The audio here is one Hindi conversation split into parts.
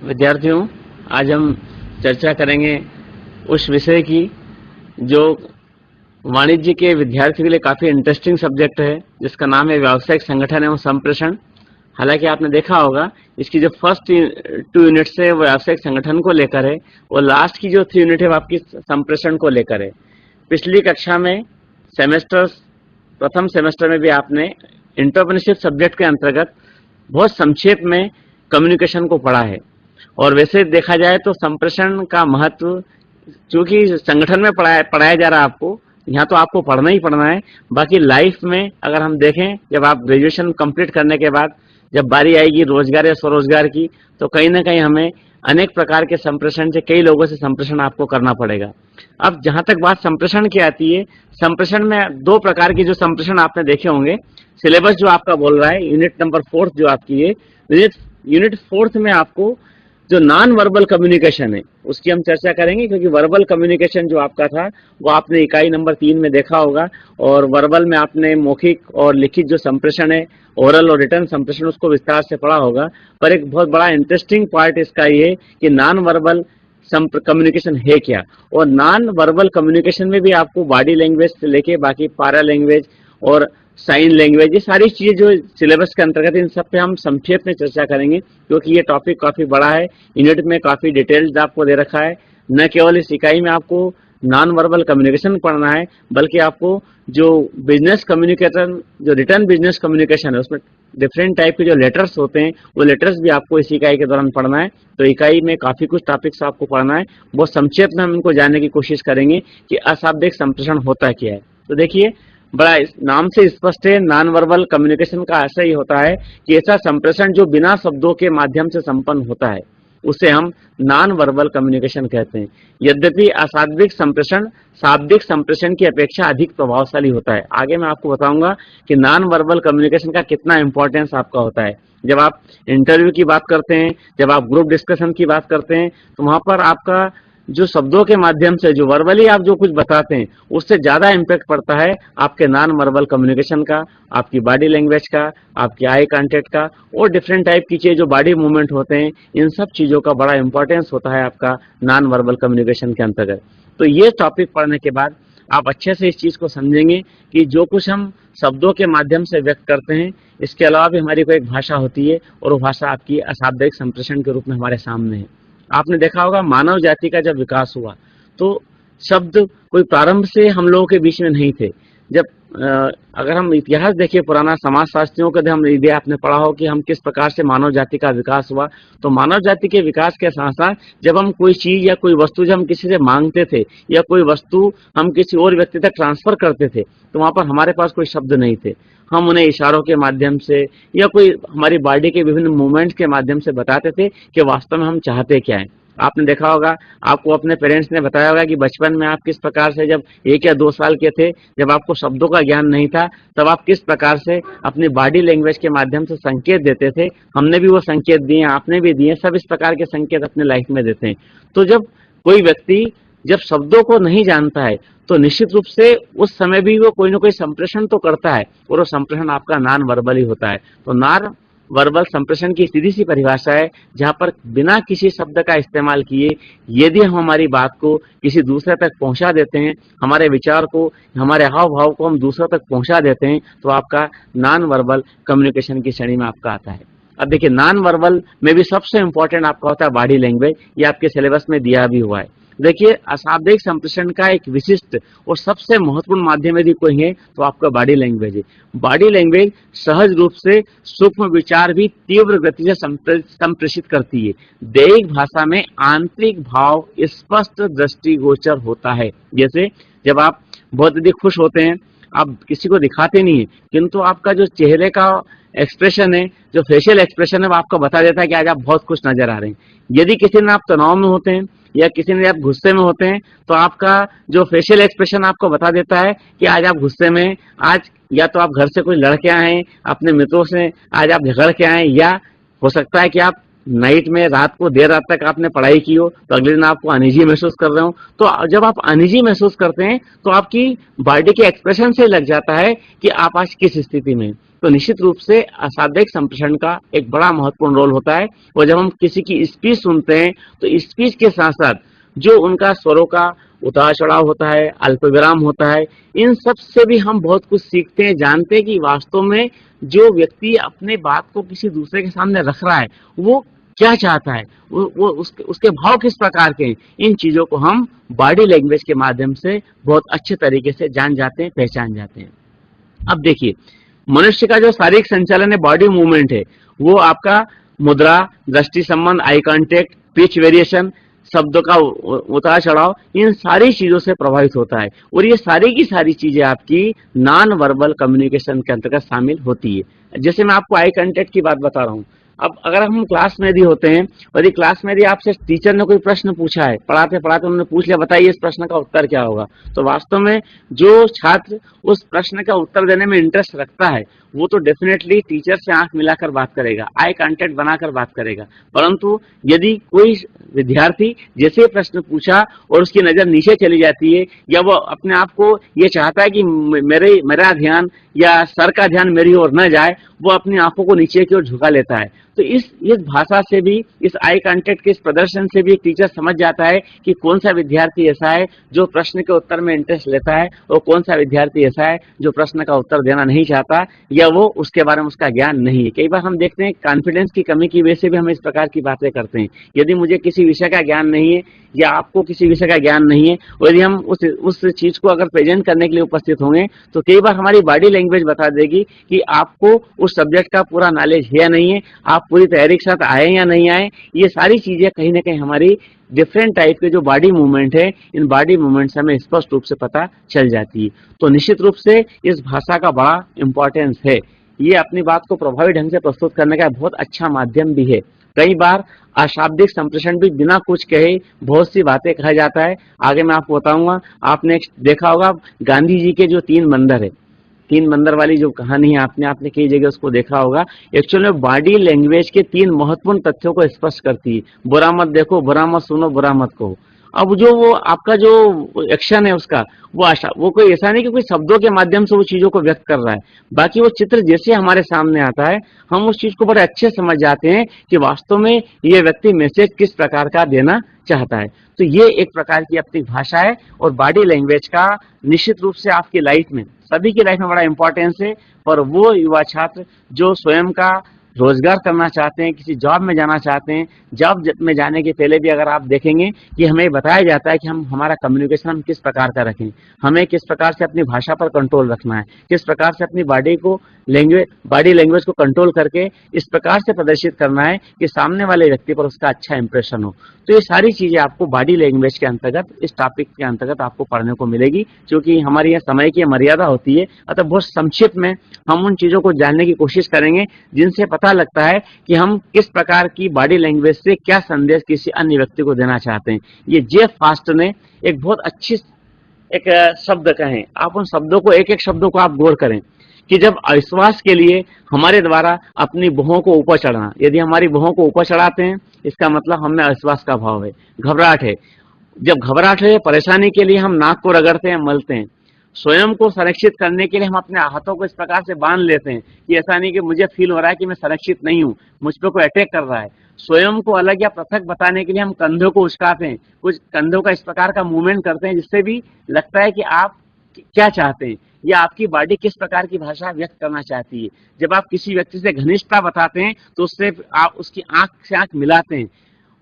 विद्यार्थियों, आज हम चर्चा करेंगे उस विषय की जो वाणिज्य के विद्यार्थियों के लिए काफी इंटरेस्टिंग सब्जेक्ट है, जिसका नाम है व्यावसायिक संगठन एवं संप्रेषण। हालांकि आपने देखा होगा इसकी जो फर्स्ट 2 यूनिट्स है वो व्यावसायिक संगठन को लेकर है, और लास्ट की जो 3 यूनिट है वो आपकी संप्रेषण को लेकर है। पिछली कक्षा में प्रथम सेमेस्टर में भी आपने एंटरप्रेन्योरशिप सब्जेक्ट के अंतर्गत बहुत संक्षेप में कम्युनिकेशन को पढ़ा है। और वैसे देखा जाए तो संप्रेषण का महत्व चूंकि संगठन में पढ़ाया जा रहा है आपको, यहाँ तो आपको पढ़ना ही पढ़ना है। बाकी लाइफ में अगर हम देखें, जब आप ग्रेजुएशन कंप्लीट करने के बाद जब बारी आएगी रोजगार या स्वरोजगार की, तो कहीं ना कहीं हमें अनेक प्रकार के संप्रेषण से, कई लोगों से संप्रेषण आपको करना पड़ेगा। अब जहां तक बात संप्रेषण की आती है, संप्रेषण में 2 प्रकार की जो संप्रेषण आपने देखे होंगे। सिलेबस जो आपका बोल रहा है यूनिट नंबर 4 जो आपकी है, यूनिट 4 में आपको जो नॉन वर्बल कम्युनिकेशन है उसकी हम चर्चा करेंगे, क्योंकि वर्बल कम्युनिकेशन जो आपका था वो आपने इकाई नंबर 3 में देखा होगा, और वर्बल में आपने मौखिक और लिखित जो संप्रेषण है, ओरल और रिटर्न संप्रेषण, उसको विस्तार से पढ़ा होगा। पर एक बहुत बड़ा इंटरेस्टिंग पार्ट इसका ये है कि नॉन वर्बल कम्युनिकेशन है क्या, और नॉन वर्बल कम्युनिकेशन में भी आपको बॉडी लैंग्वेज से लेके बाकी पैरा लैंग्वेज और साइन लैंग्वेज, ये सारी चीजें जो सिलेबस के अंतर्गत, इन सब पे हम संक्षेप में चर्चा करेंगे, क्योंकि ये टॉपिक काफी बड़ा है। यूनिट में काफी डिटेल्स आपको दे रखा है। न केवल इस इकाई में आपको नॉन वर्बल कम्युनिकेशन पढ़ना है, बल्कि आपको जो बिजनेस कम्युनिकेशन, जो रिटर्न बिजनेस कम्युनिकेशन है, उसमें डिफरेंट टाइप के जो लेटर्स होते हैं वो लेटर्स भी आपको इस इकाई के दौरान पढ़ना है। तो इकाई में काफी कुछ टॉपिक्स आपको पढ़ना है। बहुत संक्षेप में हम इनको जानने की कोशिश करेंगे कि अशाब्दिक संप्रेषण होता क्या है। तो देखिए, बड़ा नाम से स्पष्ट है, नॉन वर्बल कम्युनिकेशन का आशय ही होता है कि ऐसा संप्रेषण जो बिना शब्दों के माध्यम से संपन्न होता है, उसे हम नॉन वर्बल कम्युनिकेशन कहते हैं। यद्यपि अशाब्दिक संप्रेषण शाब्दिक संप्रेषण की अपेक्षा अधिक प्रभावशाली होता है। आगे मैं आपको बताऊंगा कि नॉन वर्बल कम्युनिकेशन का कितना इंपॉर्टेंस आपका होता है। जब आप इंटरव्यू की बात करते हैं, जब आप ग्रुप डिस्कशन की बात करते हैं, तो वहां पर आपका जो शब्दों के माध्यम से, जो वर्बली आप जो कुछ बताते हैं, उससे ज्यादा इम्पैक्ट पड़ता है आपके नॉन वर्बल कम्युनिकेशन का, आपकी बॉडी लैंग्वेज का, आपकी आई कांटेक्ट का, और डिफरेंट टाइप की चीजें जो बॉडी मूवमेंट होते हैं, इन सब चीजों का बड़ा इंपॉर्टेंस होता है आपका नॉन वर्बल कम्युनिकेशन के अंतर्गत। तो ये टॉपिक पढ़ने के बाद आप अच्छे से इस चीज को समझेंगे कि जो कुछ हम शब्दों के माध्यम से व्यक्त करते हैं, इसके अलावा भी हमारी कोई एक भाषा होती है, और वो भाषा आपकी अशाब्दिक संप्रेषण के रूप में हमारे सामने है। आपने देखा होगा मानव जाति का जब विकास हुआ तो शब्द कोई प्रारंभ से हम लोगों के बीच में नहीं थे। जब अगर हम इतिहास देखें पुराना, समाज शास्त्रियों के हम यदि आपने पढ़ा हो कि हम किस प्रकार से मानव जाति का विकास हुआ, तो मानव जाति के विकास के साथ साथ जब हम कोई चीज या कोई वस्तु जब हम किसी से मांगते थे, या कोई वस्तु हम किसी और व्यक्ति तक ट्रांसफर करते थे, तो वहां पर हमारे पास कोई शब्द नहीं थे। हम उन्हें इशारों के माध्यम से या कोई हमारी बॉडी के विभिन्न मूवमेंट्स के माध्यम से बताते थे कि वास्तव में हम चाहते क्या है। आपने देखा होगा, आपको अपने पेरेंट्स ने बताया होगा कि बचपन में आप किस प्रकार से, जब 1 या 2 साल के थे, जब आपको शब्दों का ज्ञान नहीं था, तब आप किस प्रकार से अपनी बॉडी लैंग्वेज के माध्यम से संकेत देते थे। हमने भी वो संकेत दिए, आपने भी दिए, सब इस प्रकार के संकेत अपने लाइफ में देते हैं। तो जब कोई व्यक्ति जब शब्दों को नहीं जानता है, तो निश्चित रूप से उस समय भी वो कोई ना कोई संप्रेषण तो करता है, और वो संप्रेषण आपका नॉन वर्बल ही होता है। तो नॉन वर्बल संप्रेषण की सीधी सी परिभाषा है, जहां पर बिना किसी शब्द का इस्तेमाल किए यदि हम हमारी बात को किसी दूसरे तक पहुंचा देते हैं, हमारे विचार को, हमारे हाव भाव को हम दूसरों तक पहुंचा देते हैं, तो आपका नॉन वर्बल कम्युनिकेशन की श्रेणी में आपका आता है। अब देखिए, नॉन वर्बल में भी सबसे इंपॉर्टेंट आपका होता है बॉडी लैंग्वेज। ये आपके सिलेबस में दिया भी हुआ है। देखिए, अशाब्दिक संप्रेषण का एक विशिष्ट और सबसे महत्वपूर्ण माध्यम यदि कोई है तो आपका बॉडी लैंग्वेज है। बॉडी लैंग्वेज सहज रूप से सूक्ष्म विचार भी तीव्र गति से संप्रेषित करती है। दैहिक भाषा में आंतरिक भाव स्पष्ट दृष्टिगोचर होता है। जैसे जब आप बहुत अधिक खुश होते हैं, आप किसी को दिखाते नहीं है, किंतु आपका जो चेहरे का एक्सप्रेशन है, जो फेशियल एक्सप्रेशन है, वो आपको बता देता है कि आज आप बहुत खुश नजर आ रहे हैं। यदि किसी दिन आप तनाव में होते हैं या किसी ने आप गुस्से में होते हैं, तो आपका जो फेशियल एक्सप्रेशन आपको बता देता है कि आज आप गुस्से में हैं, आज या तो आप घर से कुछ लड़ के आए हैं, अपने मित्रों से आज आप झगड़ के आए हैं, या हो सकता है कि आप नाइट में रात को देर रात तक आपने पढ़ाई की हो तो अगले दिन आपको अनईजी महसूस कर रहे हो, तो जब आप अनईजी महसूस करते हैं तो आपकी बॉडी के एक्सप्रेशन से लग जाता है कि आप आज किस स्थिति में। तो निश्चित रूप से अशाब्दिक संप्रेषण का एक बड़ा महत्वपूर्ण रोल होता है। और जब हम किसी की स्पीच सुनते हैं तो स्पीच के साथ साथ जो उनका स्वरों का उतार चढ़ाव होता है, अल्पविराम होता है, इन सब से भी हम बहुत कुछ सीखते हैं, जानते हैं कि वास्तव में जो व्यक्ति अपने बात को किसी दूसरे के सामने रख रहा है वो क्या चाहता है, वो उसके भाव किस प्रकार के हैं। इन चीजों को हम बॉडी लैंग्वेज के माध्यम से बहुत अच्छे तरीके से जान जाते हैं, पहचान जाते हैं। अब देखिए, मनुष्य का जो शारीरिक संचालन है, बॉडी मूवमेंट है, वो आपका मुद्रा, दृष्टि संबंध, आई कांटेक्ट, पिच वेरिएशन, शब्दों का उतार चढ़ाव, इन सारी चीजों से प्रभावित होता है। और ये सारी की सारी चीजें आपकी नॉन वर्बल कम्युनिकेशन के अंतर्गत शामिल होती है। जैसे मैं आपको आई कांटेक्ट की बात बता रहा हूँ। अब अगर हम क्लास में यदि होते हैं और क्लास में यदि आपसे टीचर ने कोई प्रश्न पूछा है, पढ़ाते पढ़ाते उन्होंने पूछ लिया, बताइए इस प्रश्न का उत्तर क्या होगा, तो वास्तव में जो छात्र उस प्रश्न का उत्तर देने में इंटरेस्ट रखता है वो तो डेफिनेटली टीचर से आंख मिलाकर बात करेगा, आई कांटेक्ट बनाकर बात करेगा। परंतु यदि कोई विद्यार्थी जैसे प्रश्न पूछा और उसकी नजर नीचे चली जाती है, या वो अपने आप को ये चाहता है कि मेरा ध्यान या सर का ध्यान मेरी ओर न जाए, वो अपनी आंखों को नीचे की ओर झुका लेता है। तो इस भाषा से भी, इस आई कांटेक्ट के इस प्रदर्शन से भी एक टीचर समझ जाता है कि कौन सा विद्यार्थी ऐसा है जो प्रश्न के उत्तर में इंटरेस्ट लेता है और कौन सा विद्यार्थी ऐसा है जो प्रश्न का उत्तर देना नहीं चाहता या वो उसके बारे में उसका ज्ञान नहीं है। कई बार हम देखते हैं कॉन्फिडेंस की कमी की वजह से भी हम इस प्रकार की बातें करते हैं। यदि मुझे किसी विषय का ज्ञान नहीं है या आपको किसी विषय का ज्ञान नहीं है और यदि हम उस चीज को अगर प्रेजेंट करने के लिए उपस्थित होंगे तो कई बार हमारी बॉडी लैंग्वेज बता देगी कि आपको उस सब्जेक्ट का पूरा नॉलेज है या नहीं है, आप पूरी तैयारी के साथ आए या नहीं आए। ये सारी चीजें कहीं ना कहीं हमारी डिफरेंट टाइप के जो बॉडी मूवमेंट है, इन बॉडी मूवमेंट से हमें स्पष्ट रूप से पता चल जाती है। तो निश्चित रूप से इस भाषा का बड़ा इंपॉर्टेंस है। ये अपनी बात को प्रभावी ढंग से प्रस्तुत करने का बहुत अच्छा माध्यम भी है। कई बार अशाब्दिक संप्रेषण भी बिना कुछ कहे बहुत सी बातें कहा जाता है। आगे मैं आपको बताऊंगा। आपने देखा होगा गांधी जी के जो 3 मंदिर है, 3 मंदिर वाली जो कहानी है, आपने कई जगह उसको देखा होगा। एक्चुअली में बॉडी लैंग्वेज के 3 महत्वपूर्ण तथ्यों को स्पष्ट करती है। बुरा मत देखो, बुरा मत सुनो, बुरा मत कहो। अब जो वो आपका जो एक्शन है उसका, वो कोई ऐसा नहीं कि कोई शब्दों के माध्यम से वो चीजों को व्यक्त कर रहा है, बाकी वो चित्र जैसे हमारे सामने आता है हम उस चीज को बड़े अच्छे समझ जाते हैं कि वास्तव में ये व्यक्ति मैसेज किस प्रकार का देना चाहता है। तो ये एक प्रकार की अपनी भाषा है और बॉडी लैंग्वेज का निश्चित रूप से आपकी लाइफ में, सभी की लाइफ में बड़ा इंपॉर्टेंस है। पर वो युवा छात्र जो स्वयं का रोजगार करना चाहते हैं, किसी जॉब में जाना चाहते हैं, जॉब में जाने के पहले भी अगर आप देखेंगे कि हमें बताया जाता है कि हमारा कम्युनिकेशन हम किस प्रकार का रखें, हमें किस प्रकार से अपनी भाषा पर कंट्रोल रखना है, किस प्रकार से अपनी बॉडी लैंग्वेज को कंट्रोल करके इस प्रकार से प्रदर्शित करना है कि सामने वाले व्यक्ति पर उसका अच्छा इंप्रेशन हो। तो ये सारी चीजें आपको बॉडी लैंग्वेज के अंतर्गत, इस टॉपिक के अंतर्गत आपको पढ़ने को मिलेगी। क्योंकि हमारी यह समय की मर्यादा होती है, अतः बहुत संक्षिप्त में हम उन चीजों को जानने की कोशिश करेंगे जिनसे पता लगता है कि हम किस प्रकार की बॉडी लैंग्वेज से क्या संदेश किसी अन्य व्यक्ति को देना चाहते हैं। ये जेफ फास्ट ने एक बहुत अच्छी एक शब्द कहे, आप उन शब्दों को, एक एक शब्दों को आप गौर करें कि जब अविश्वास के लिए हमारे द्वारा अपनी भुहों को ऊपर चढ़ाना, यदि हमारी भुहों को ऊपर चढ़ाते हैं इसका मतलब हमें अविश्वास का भाव है, घबराहट है। जब घबराहट है, परेशानी के लिए हम नाक को रगड़ते हैं, मलते हैं। स्वयं को संरक्षित करने के लिए हम अपने हाथों को इस प्रकार से बांध लेते हैं कि ऐसा नहीं कि मुझे फील हो रहा है कि मैं संरक्षित नहीं हूं, मुझ पर कोई अटैक कर रहा है। स्वयं को अलग या पृथक बताने के लिए हम कंधों को उचकाते हैं, कुछ कंधों का इस प्रकार का मूवमेंट करते हैं जिससे भी लगता है कि आप क्या चाहते हैं या आपकी बॉडी किस प्रकार की भाषा व्यक्त करना चाहती है। जब आप किसी व्यक्ति से घनिष्ठता बताते हैं तो उससे आप उसकी आंख से आंख मिलाते हैं,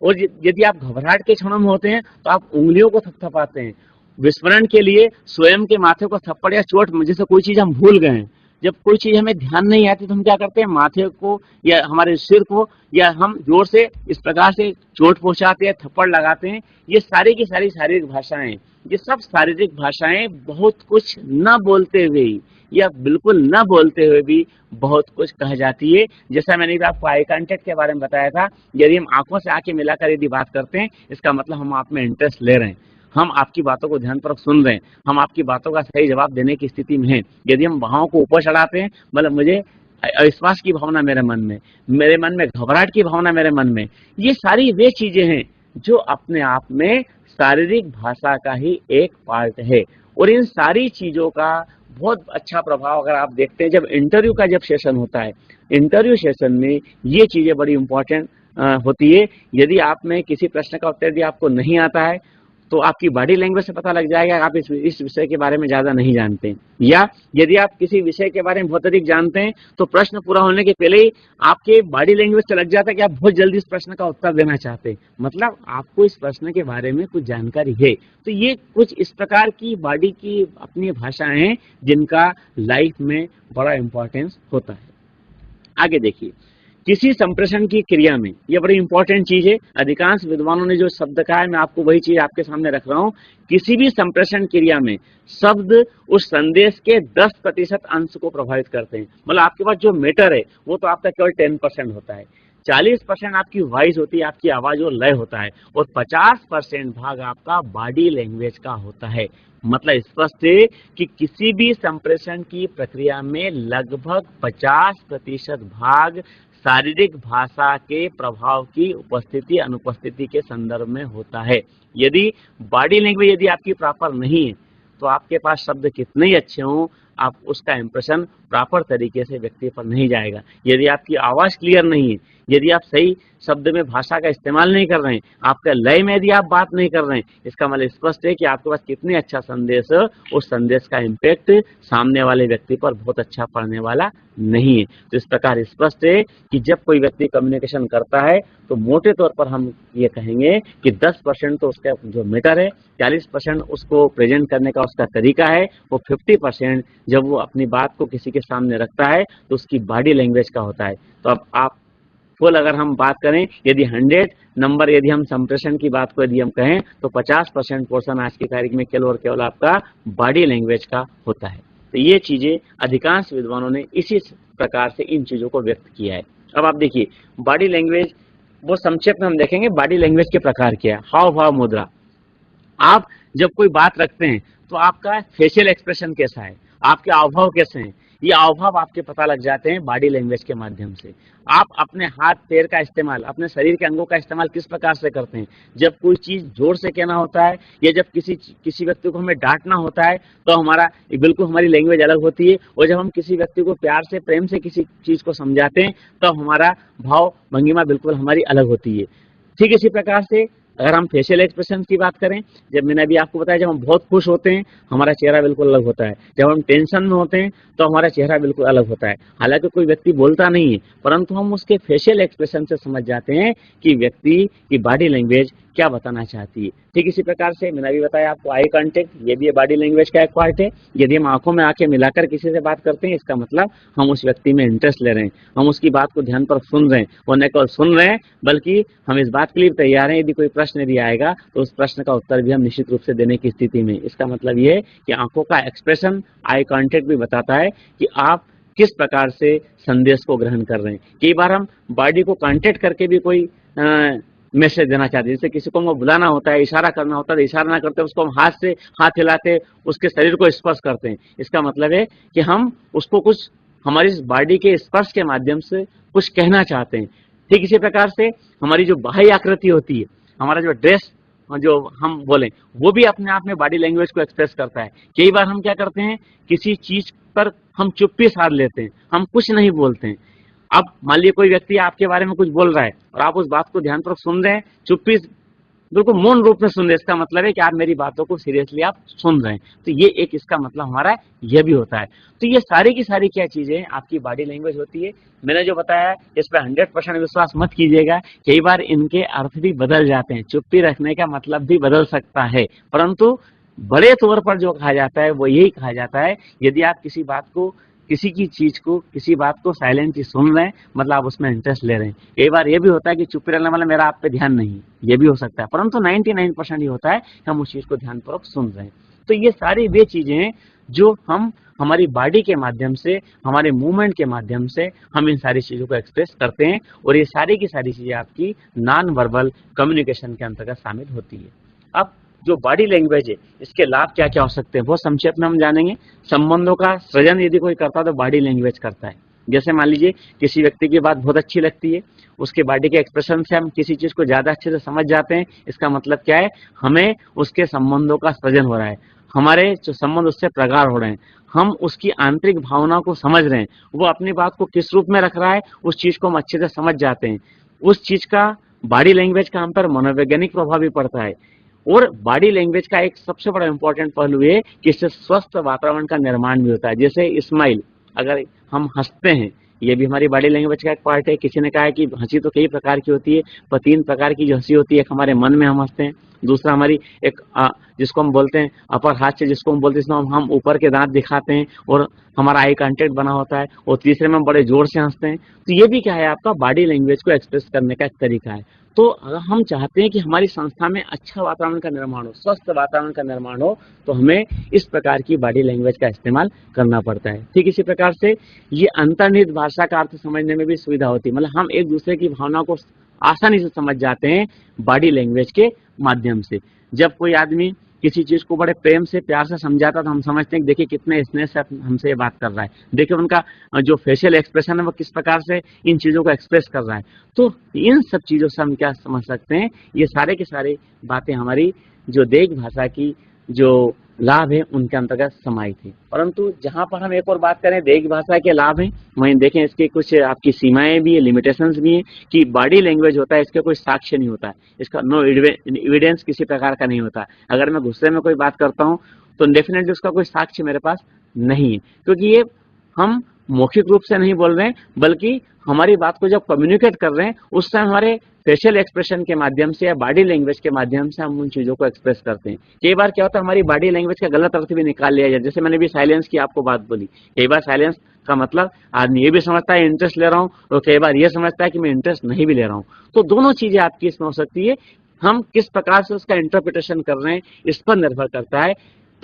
और यदि आप घबराहट के क्षणों में होते हैं तो आप उंगलियों को थपथपाते हैं। विस्मरण के लिए स्वयं के माथे को थप्पड़ या चोट, जैसे कोई चीज हम भूल गए हैं, जब कोई चीज हमें ध्यान नहीं आती तो हम क्या करते हैं, माथे को या हमारे सिर को या हम जोर से इस प्रकार से चोट पहुंचाते हैं, थप्पड़ लगाते हैं। ये सारी की सारी शारीरिक भाषाएं, ये सब शारीरिक भाषाएं बहुत कुछ न बोलते हुए या बिल्कुल न बोलते हुए भी बहुत कुछ कह जाती है। जैसा मैंने भी आपको आई कांटेक्ट के बारे में बताया था, यदि हम आंखों से आंखें मिलाकर यदि बात करते हैं इसका मतलब हम आप में इंटरेस्ट ले रहे हैं, हम आपकी बातों को ध्यानपूर्वक सुन रहे हैं, हम आपकी बातों का सही जवाब देने की स्थिति में हैं। यदि हम बाहों को ऊपर चढ़ाते हैं, मतलब मुझे अविश्वास की भावना मेरे मन में घबराहट की भावना मेरे मन में, ये सारी वे चीजें हैं जो अपने आप में शारीरिक भाषा का ही एक पार्ट है। और इन सारी चीजों का बहुत अच्छा प्रभाव अगर आप देखते हैं जब इंटरव्यू का जब सेशन होता है, इंटरव्यू सेशन में ये चीजें बड़ी इंपॉर्टेंट होती है। यदि आप में किसी प्रश्न का उत्तर यदि आपको नहीं आता है तो आपकी बॉडी लैंग्वेज से पता लग जाएगा आप इस विषय के बारे में ज्यादा नहीं जानते हैं, या यदि आप किसी विषय के बारे में बहुत अधिक जानते हैं तो प्रश्न पूरा होने के पहले ही आपके बॉडी लैंग्वेज से लग जाता है कि आप बहुत जल्दी इस प्रश्न का उत्तर देना चाहते हैं, मतलब आपको इस प्रश्न के बारे में कुछ जानकारी है। तो ये कुछ इस प्रकार की बॉडी की अपनी भाषाएं हैं जिनका लाइफ में बड़ा इंपॉर्टेंस होता है। आगे देखिए, किसी संप्रेषण की क्रिया में, यह बड़ी इंपॉर्टेंट चीज है, अधिकांश विद्वानों ने जो शब्द कहा है मैं आपको वही चीज आपके सामने रख रहा हूं। किसी भी संप्रेषण क्रिया में शब्द उस संदेश के 10% अंश को प्रभावित करते हैं। मतलब आपके पास जो मैटर है वो तो आपका केवल 10% होता है, 40% आपकी वॉइस होती है, आपकी आवाज और लय होता है, और 50% भाग आपका बॉडी लैंग्वेज का होता है। मतलब स्पष्ट है कि किसी भी संप्रेषण की प्रक्रिया में लगभग 50% भाग शारीरिक भाषा के प्रभाव की उपस्थिति अनुपस्थिति के संदर्भ में होता है। यदि बॉडी लैंग्वेज यदि आपकी प्रॉपर नहीं है तो आपके पास शब्द कितने ही अच्छे हों, आप उसका इंप्रेशन प्रॉपर तरीके से व्यक्ति पर नहीं जाएगा। यदि आपकी आवाज क्लियर नहीं है, यदि आप सही शब्द में भाषा का इस्तेमाल नहीं कर रहे हैं, आपका लय में यदि आप बात नहीं कर रहे हैं, इसका मतलब स्पष्ट है कि आपके पास कितने अच्छा संदेश है, उस संदेश का इम्पैक्ट सामने वाले व्यक्ति पर बहुत अच्छा पड़ने वाला नहीं है। तो इस प्रकार स्पष्ट है कि जब कोई व्यक्ति कम्युनिकेशन करता है तो मोटे तौर पर हम ये कहेंगे कि 10% तो उसका जो मैटर है, 40% उसको प्रेजेंट करने का उसका तरीका है, वो 50% जब वो अपनी बात को किसी के सामने रखता है तो उसकी बॉडी लैंग्वेज का होता है। तो अब आप फुल अगर हम बात करें, यदि 100 नंबर यदि हम संप्रेषण की बात को यदि हम कहें तो 50% पोर्शन आज की तारीख में केवल और केवल आपका बॉडी लैंग्वेज का होता है। तो ये चीजें अधिकांश विद्वानों ने इसी प्रकार से इन चीजों को व्यक्त किया है। अब आप देखिए बॉडी लैंग्वेज, वो संक्षेप में हम देखेंगे बॉडी लैंग्वेज के प्रकार क्या है। हाव भाव मुद्रा, आप जब कोई बात रखते हैं तो आपका फेशियल एक्सप्रेशन कैसा है, आपके हावभाव कैसे हैं, ये हावभाव आपके पता लग जाते हैं बॉडी लैंग्वेज के माध्यम से। आप अपने हाथ पैर का इस्तेमाल, अपने शरीर के अंगों का इस्तेमाल किस प्रकार से करते हैं। जब कोई चीज जोर से कहना होता है या जब किसी व्यक्ति को हमें डांटना होता है तो हमारा बिल्कुल हमारी लैंग्वेज अलग होती है, और जब हम किसी व्यक्ति को प्यार से प्रेम से किसी चीज को समझाते हैं तो हमारा भाव भंगिमा बिल्कुल हमारी अलग होती है। ठीक इसी प्रकार से अगर हम फेशियल एक्सप्रेशन की बात करें, जब मैंने अभी आपको बताया जब हम बहुत खुश होते हैं हमारा चेहरा बिल्कुल अलग होता है, जब हम टेंशन में होते हैं तो हमारा चेहरा बिल्कुल अलग होता है। हालांकि कोई व्यक्ति बोलता नहीं है परंतु हम उसके फेशियल एक्सप्रेशन से समझ जाते हैं कि व्यक्ति की बॉडी लैंग्वेज क्या बताना चाहती है। ठीक इसी प्रकार से मैंने अभी बताया आपको आई कांटेक्ट, ये भी बॉडी लैंग्वेज का एक पार्ट है। यदि हम आंखों में आंखें मिलाकर किसी से बात करते हैं इसका मतलब हम उस व्यक्ति में इंटरेस्ट ले रहे हैं, हम उसकी बात को ध्यान पर सुन रहे हैं, और न केवल सुन रहे हैं बल्कि हम इस बात के लिए तैयार हैं यदि कोई प्रश्न यदि आएगा तो उस प्रश्न का उत्तर भी हम निश्चित रूप से देने की स्थिति में। इसका मतलब ये है कि आंखों का एक्सप्रेशन, आई कांटेक्ट भी बताता है कि आप किस प्रकार से संदेश को ग्रहण कर रहे हैं। कई बार हम बॉडी को कांटेक्ट करके भी कोई मैसेज देना चाहते हैं, जैसे किसी को हमें बुलाना होता है, इशारा करना होता है, इशारा ना करते उसको हम हाथ से हाथ हिलाते उसके शरीर को स्पर्श करते हैं। इसका मतलब है कि हम उसको कुछ हमारी बॉडी के स्पर्श के माध्यम से कुछ कहना चाहते हैं। ठीक इसी प्रकार से हमारी जो बाह्य आकृति होती है, हमारा जो ड्रेस जो हम बोले वो भी अपने आप में बॉडी लैंग्वेज को एक्सप्रेस करता है। कई बार हम क्या करते हैं, किसी चीज पर हम चुप्पी साध लेते हैं, हम कुछ नहीं बोलते हैं। अब मान लीजिए कोई व्यक्ति आपके बारे में कुछ बोल रहा है और आप उस बात को ध्यानपूर्वक सुन रहे हैं, चुप्पी बिल्कुल मौन रूप में सुन रहे हैं, इसका मतलब है कि आप मेरी बातों को सीरियसली आप सुन रहे हैं। तो ये एक इसका मतलब हमारा यह भी होता है। तो ये सारी की सारी क्या चीजें आपकी बॉडी लैंग्वेज होती है। मैंने जो बताया इस पर 100% विश्वास मत कीजिएगा, कई बार इनके अर्थ भी बदल जाते हैं, चुप्पी रखने का मतलब भी बदल सकता है, परंतु बड़े तौर पर जो कहा जाता है वो यही कहा जाता है यदि आप किसी बात को, किसी की चीज को, किसी बात को साइलेंटली सुन रहे हैं मतलब आप उसमें इंटरेस्ट ले रहे हैं। कई बार ये भी होता है कि चुप रहने वाला मेरा आप पे ध्यान नहीं, ये भी हो सकता है, परंतु 99% ये होता है कि हम उस चीज को ध्यानपूर्वक सुन रहे हैं। तो ये सारी वे चीजें हैं जो हम हमारी बॉडी के माध्यम से, हमारे मूवमेंट के माध्यम से हम इन सारी चीजों को एक्सप्रेस करते हैं, और ये सारी की सारी चीजें आपकी नॉन वर्बल कम्युनिकेशन के अंतर्गत शामिल होती है। अब जो बॉडी लैंग्वेज है इसके लाभ क्या क्या हो सकते हैं वो संक्षेप में हम जानेंगे। संबंधों का सृजन यदि कोई करता है तो बॉडी लैंग्वेज करता है। जैसे मान लीजिए किसी व्यक्ति की बात बहुत अच्छी लगती है, उसके बॉडी के एक्सप्रेशन से हम किसी चीज को ज्यादा अच्छे से समझ जाते हैं। इसका मतलब क्या है, हमें उसके संबंधों का सृजन हो रहा है, हमारे जो संबंध उससे प्रगाढ़ हो रहे हैं, हम उसकी आंतरिक भावना को समझ रहे हैं, वो अपनी बात को किस रूप में रख रहा है उस चीज को हम अच्छे से समझ जाते हैं। उस चीज का बॉडी लैंग्वेज का हम पर मनोवैज्ञानिक प्रभाव भी पड़ता है। और बॉडी लैंग्वेज का एक सबसे बड़ा इंपॉर्टेंट पहलू है कि इससे स्वस्थ वातावरण का निर्माण भी होता है। जैसे स्माइल, अगर हम हंसते हैं, ये भी हमारी बॉडी लैंग्वेज का एक पार्ट है। किसी ने कहा है कि हंसी तो कई प्रकार की होती है, पर 3 प्रकार की जो हंसी होती है, एक हमारे मन में हम हंसते हैं, दूसरा हमारी एक जिसको हम बोलते हैं अपर हाथ से, जिसको हम बोलते हैं हम ऊपर के दांत दिखाते हैं और हमारा आई कांटेक्ट बना होता है, और तीसरे में हम बड़े जोर से हंसते हैं। तो ये भी क्या है, आपका बॉडी लैंग्वेज को एक्सप्रेस करने का एक तरीका है। तो अगर हम चाहते हैं कि हमारी संस्था में अच्छा वातावरण का निर्माण हो, स्वस्थ वातावरण का निर्माण हो, तो हमें इस प्रकार की बॉडी लैंग्वेज का इस्तेमाल करना पड़ता है। ठीक इसी प्रकार से ये अंतर्निहित भाषा का अर्थ समझने में भी सुविधा होती है, मतलब हम एक दूसरे की भावना को आसानी से समझ जाते हैं बॉडी लैंग्वेज के माध्यम से। जब कोई आदमी किसी चीज को बड़े प्रेम से प्यार से समझाता तो हम समझते हैं कि देखिए कितने स्नेह से हमसे ये बात कर रहा है, देखिए उनका जो फेशियल एक्सप्रेशन है वो किस प्रकार से इन चीजों को एक्सप्रेस कर रहा है। तो इन सब चीजों से हम क्या समझ सकते हैं, ये सारे की सारी बातें हमारी जो देह भाषा की जो लाभ है उनके अंतर्गत समाहित है। परंतु जहां पर हम एक और बात करें देह भाषा के लाभ हैं, वहीं देखें इसके कुछ आपकी सीमाएं भी है, लिमिटेशंस भी हैं कि बॉडी लैंग्वेज होता है, इसका कोई साक्ष्य नहीं होता है, इसका नो एविडेंस किसी प्रकार का नहीं होता। अगर मैं गुस्से में कोई बात करता हूं तो डेफिनेटली उसका कोई साक्ष्य मेरे पास नहीं है, क्योंकि ये हम मौखिक रूप से नहीं बोल रहे हैं, बल्कि हमारी बात को जब कम्युनिकेट कर रहे हैं उस समय हमारे फेशियल एक्सप्रेशन के माध्यम से या बॉडी लैंग्वेज के माध्यम से हम उन चीजों को एक्सप्रेस करते हैं। कई बार क्या होता है, हमारी बॉडी लैंग्वेज का गलत अर्थ भी निकाल लिया जाए। जैसे मैंने भी साइलेंस की आपको बात बोली, कई बार साइलेंस का मतलब आदमी ये भी समझता है इंटरेस्ट ले रहा हूँ, और कई बार ये समझता है कि मैं इंटरेस्ट नहीं भी ले रहा हूँ। तो दोनों चीजें आपकी इसमें हो सकती है, हम किस प्रकार से उसका इंटरप्रिटेशन कर रहे हैं इस पर निर्भर करता है।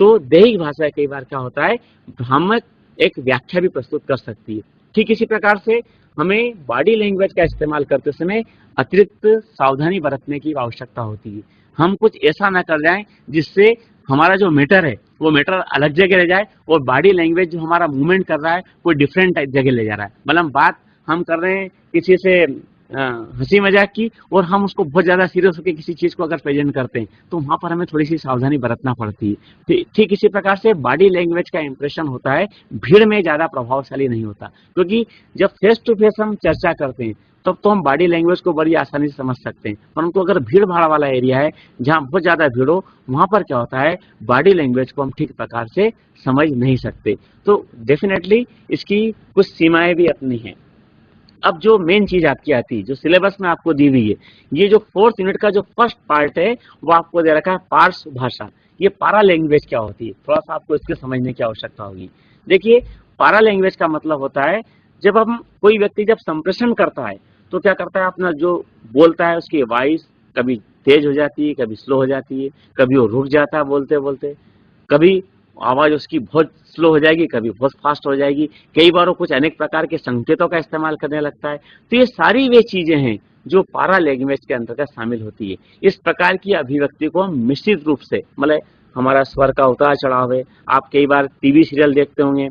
तो दैहिक भाषा कई बार क्या होता है, भ्रामक एक व्याख्या भी प्रस्तुत कर सकती है। ठीक इसी प्रकार से हमें बॉडी लैंग्वेज का इस्तेमाल करते समय अतिरिक्त सावधानी बरतने की आवश्यकता होती है। हम कुछ ऐसा ना कर जाएं जिससे हमारा जो मैटर है वो मैटर अलग जगह ले जाए, और बॉडी लैंग्वेज जो हमारा मूवमेंट कर रहा है कोई डिफरेंट जगह ले जा रहा है। मतलब बात हम कर रहे हैं किसी से हंसी मजाक की, और हम उसको बहुत ज्यादा सीरियस होकर किसी चीज को अगर प्रेजेंट करते हैं तो वहां पर हमें थोड़ी सी सावधानी बरतना पड़ती है। ठीक इसी प्रकार से बॉडी लैंग्वेज का इंप्रेशन होता है, भीड़ में ज्यादा प्रभावशाली नहीं होता, क्योंकि जब फेस टू फेस हम चर्चा करते हैं तब तो हम बॉडी लैंग्वेज को बड़ी आसानी से समझ सकते हैं। परंतु अगर भीड़ भाड़ वाला एरिया है जहां बहुत ज्यादा भीड़ हो, वहां पर क्या होता है, बॉडी लैंग्वेज को हम ठीक प्रकार से समझ नहीं सकते। तो डेफिनेटली इसकी कुछ सीमाएं भी अपनी हैं। अब जो मेन चीज आपकी आती है, जो सिलेबस में आपको दी हुई है, ये जो 4th यूनिट का जो फर्स्ट पार्ट है वो आपको दे रखा है पार्श्व भाषा। ये पारा लैंग्वेज क्या होती है, थोड़ा सा आपको इसके समझने की आवश्यकता होगी। देखिए, पारा लैंग्वेज का मतलब होता है जब हम कोई व्यक्ति जब संप्रेषण करता है तो क्या करता है, अपना जो बोलता है उसकी वॉइस कभी तेज हो जाती है, कभी स्लो हो जाती है, कभी वो रुक जाता है बोलते बोलते, कभी आवाज उसकी बहुत स्लो हो जाएगी, कभी बहुत फास्ट हो जाएगी, कई बार वो कुछ अनेक प्रकार के संकेतों का इस्तेमाल करने लगता है। तो ये सारी वे चीजें हैं जो पारा लैंग्वेज के अंतर्गत शामिल होती है। इस प्रकार की अभिव्यक्ति को हम निश्चित रूप से, मतलब हमारा स्वर का उतार चढ़ाव है। आप कई बार टीवी सीरियल देखते होंगे,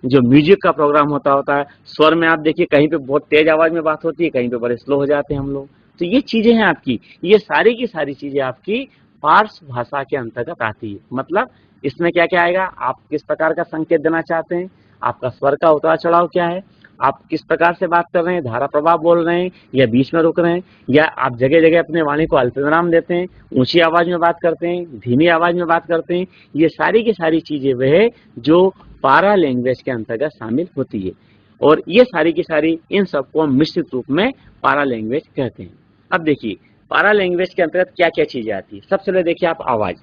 जो म्यूजिक का प्रोग्राम होता है, स्वर में आप देखिए कहीं पे बहुत तेज आवाज में बात होती है, कहीं पे बड़े स्लो हो जाते हैं हम लोग। तो ये चीजें हैं आपकी, ये सारी की सारी चीजें आपकी पार्श्व भाषा के अंतर्गत आती है। मतलब इसमें क्या क्या आएगा, आप किस प्रकार का संकेत देना चाहते हैं, आपका स्वर का उतार चढ़ाव क्या है, आप किस प्रकार से बात कर रहे हैं, धारा प्रभाव बोल रहे हैं या बीच में रुक रहे हैं, या आप जगह जगह अपने वाणी को अल्पविराम देते हैं, ऊंची आवाज में बात करते हैं, धीमी आवाज में बात करते हैं। ये सारी की सारी चीजें वह है जो पारा लैंग्वेज के अंतर्गत शामिल होती है, और ये सारी की सारी इन सबको हम मिश्रित रूप में पारा लैंग्वेज कहते हैं। अब देखिए, पारा लैंग्वेज के अंतर्गत क्या क्या चीजें आती है। सबसे पहले देखिए, आप आवाज,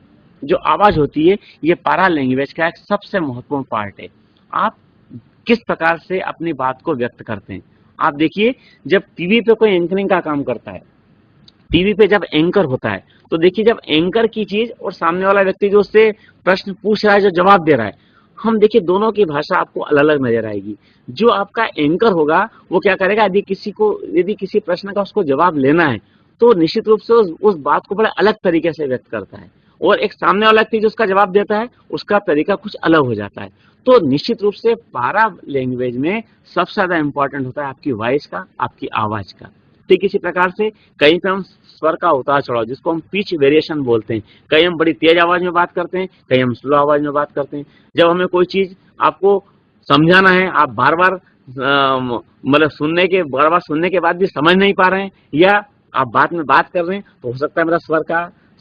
जो आवाज होती है ये पारा लैंग्वेज का एक सबसे महत्वपूर्ण पार्ट है। आप किस प्रकार से अपनी बात को व्यक्त करते हैं। आप देखिए, जब टीवी पे कोई एंकरिंग का काम करता है, टीवी पे जब एंकर होता है, तो देखिए जब एंकर की चीज और सामने वाला व्यक्ति जो उससे प्रश्न पूछ रहा है, जो जवाब दे रहा है, हम देखिए दोनों की भाषा आपको अलग अलग नजर आएगी। जो आपका एंकर होगा वो क्या करेगा, यदि किसी प्रश्न का उसको जवाब लेना है तो निश्चित रूप से उस बात को बड़े अलग तरीके से व्यक्त करता है, और एक सामने वाला व्यक्ति जो उसका जवाब देता है उसका तरीका कुछ अलग हो जाता है। तो निश्चित रूप से पारा लैंग्वेज में सबसे ज्यादा इंपॉर्टेंट होता है आपकी वॉइस का, आपकी आवाज का। ठीक इसी प्रकार से कहीं पे हम स्वर का उतार चढ़ाव, जिसको हम पिच वेरिएशन बोलते हैं, कहीं हम बड़ी तेज आवाज में बात करते हैं, कहीं हम स्लो आवाज में बात करते हैं। जब हमें कोई चीज आपको समझाना है, आप बार बार मतलब बार बार सुनने के बाद भी समझ नहीं पा रहे हैं, या आप बाद में बात कर रहे हैं, तो हो सकता है मेरा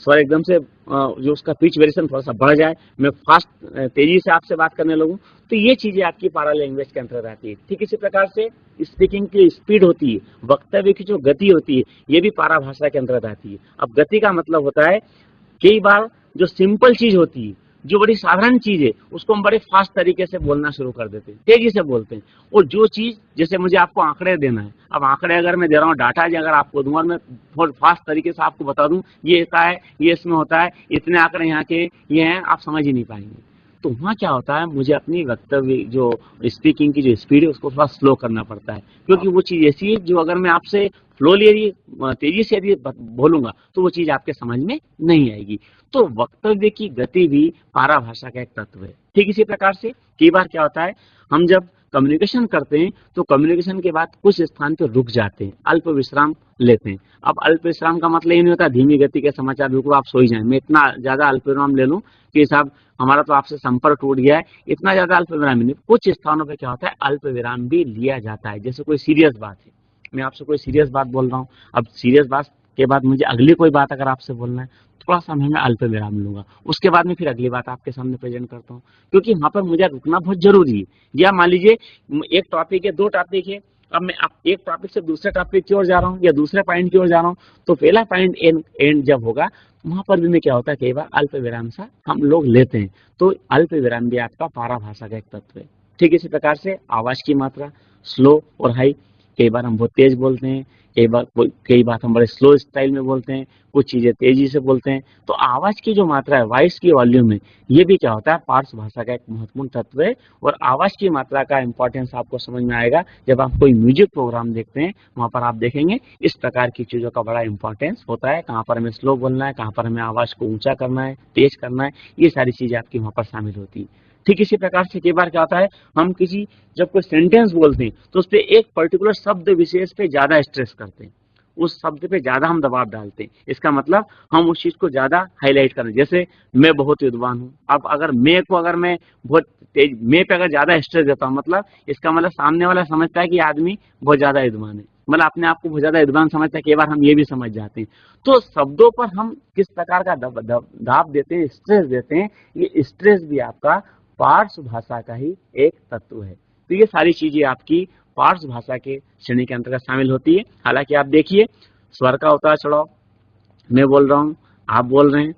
स्वर एकदम से जो उसका पिच वेरिएशन थोड़ा सा बढ़ जाए, मैं फास्ट तेजी से आपसे बात करने लगूं। तो ये चीजें आपकी पारा लैंग्वेज के अंतर्गत आती है। ठीक इसी प्रकार से स्पीकिंग की स्पीड होती है, वक्तव्य की जो गति होती है, ये भी पारा भाषा के अंतर्गत आती है। अब गति का मतलब होता है कई बार जो सिंपल चीज होती है, जो बड़ी साधारण चीज है, उसको हम बड़े फास्ट तरीके से बोलना शुरू कर देते हैं, तेजी से बोलते हैं। और जो चीज, जैसे मुझे आपको आंकड़े देना है, अब आंकड़े अगर मैं दे रहा हूँ, डाटा अगर आपको दूंगा, मैं बहुत फास्ट तरीके से आपको बता दूं ये ऐसा है, ये इसमें होता है, इतने आंकड़े यहाँ के ये हैं, आप समझ ही नहीं पाएंगे। तो वहाँ क्या होता है, मुझे अपनी वक्तव्य जो स्पीकिंग की जो स्पीड है उसको थोड़ा स्लो करना पड़ता है, क्योंकि वो चीज ऐसी है जो अगर मैं आपसे फ्लोली यदि तेजी से यदि बोलूंगा तो वो चीज आपके समझ में नहीं आएगी। तो वक्तव्य की गति भी पारा भाषा का एक तत्व है। ठीक इसी प्रकार से कई बार क्या होता है, हम जब कम्युनिकेशन करते हैं तो कम्युनिकेशन के बाद कुछ स्थान पे रुक जाते हैं, अल्प विश्राम लेते हैं। अब अल्प विश्राम का मतलब ये नहीं होता धीमी गति के समाचार बिल्कुल आप सो ही जाएं, मैं इतना ज्यादा अल्प विराम ले लूं कि साहब हमारा तो आपसे संपर्क टूट गया है, इतना ज्यादा अल्प विराम नहीं। कुछ स्थानों पे क्या होता है, अल्प विराम भी लिया जाता है। जैसे कोई सीरियस बात है, मैं आपसे कोई सीरियस बात बोल रहा हूँ, अब सीरियस बात के बाद मुझे अगली कोई बात अगर आपसे बोलना है, थोड़ा सा मैं अल्प विराम लूंगा, उसके बाद में फिर अगली बात आपके सामने प्रेजेंट करता हूँ, क्योंकि वहां पर मुझे रुकना बहुत जरूरी है। या मान लीजिए एक टॉपिक है, दो टॉपिक है, अब मैं एक टॉपिक से दूसरे टॉपिक की ओर जा रहा हूँ या दूसरे पॉइंट की ओर जा रहा हूँ, तो पहला पॉइंट एंड जब होगा वहां पर भी मैं क्या होता है, कई बार अल्प विराम सा हम लोग लेते हैं। तो अल्प विराम भी आपका पारा भाषा का एक तत्व है। ठीक इसी प्रकार से आवाज की मात्रा स्लो और हाई, कई बार हम बहुत तेज बोलते हैं, कई बार हम बड़े स्लो स्टाइल में बोलते हैं, कुछ चीजें तेजी से बोलते हैं। तो आवाज की जो मात्रा है, वॉइस की वॉल्यूम है, ये भी क्या होता है, पार्श्व भाषा का एक महत्वपूर्ण तत्व है। और आवाज की मात्रा का इंपॉर्टेंस आपको समझ में आएगा जब आप कोई म्यूजिक प्रोग्राम देखते हैं, वहां पर आप देखेंगे इस प्रकार की चीजों का बड़ा इंपॉर्टेंस होता है। कहाँ पर हमें स्लो बोलना है, कहाँ पर हमें आवाज को ऊंचा करना है, तेज करना है, ये सारी चीजें आपकी वहां पर शामिल होती है। ठीक इसी प्रकार से कई बार क्या होता है, हम जब कोई सेंटेंस बोलते हैं तो उस पर एक पर्टिकुलर शब्द विशेष पे ज्यादा स्ट्रेस करते हैं, उस शब्द पे ज्यादा हम दबाव डालते हैं। इसका मतलब हम उस चीज को ज्यादा हाईलाइट करें। जैसे मैं बहुत विद्वान हूँ, अब अगर मैं बहुत तेज, मैं पे अगर ज्यादा स्ट्रेस देता हूँ, मतलब इसका मतलब सामने वाला समझता है कि आदमी बहुत ज्यादा विद्वान है, मतलब अपने आप को बहुत ज्यादा विद्वान समझता है। कई बार हम ये भी समझ जाते हैं। तो शब्दों पर हम किस प्रकार का दाब देते हैं, स्ट्रेस देते हैं, ये स्ट्रेस भी आपका पार्श्व भाषा का ही एक तत्व है। तो ये सारी चीजें आपकी पार्श्व भाषा के श्रेणी के अंतर्गत शामिल होती है। हालांकि आप देखिए स्वर का उतार चढ़ाव, मैं बोल रहा हूँ, आप बोल रहे हैं,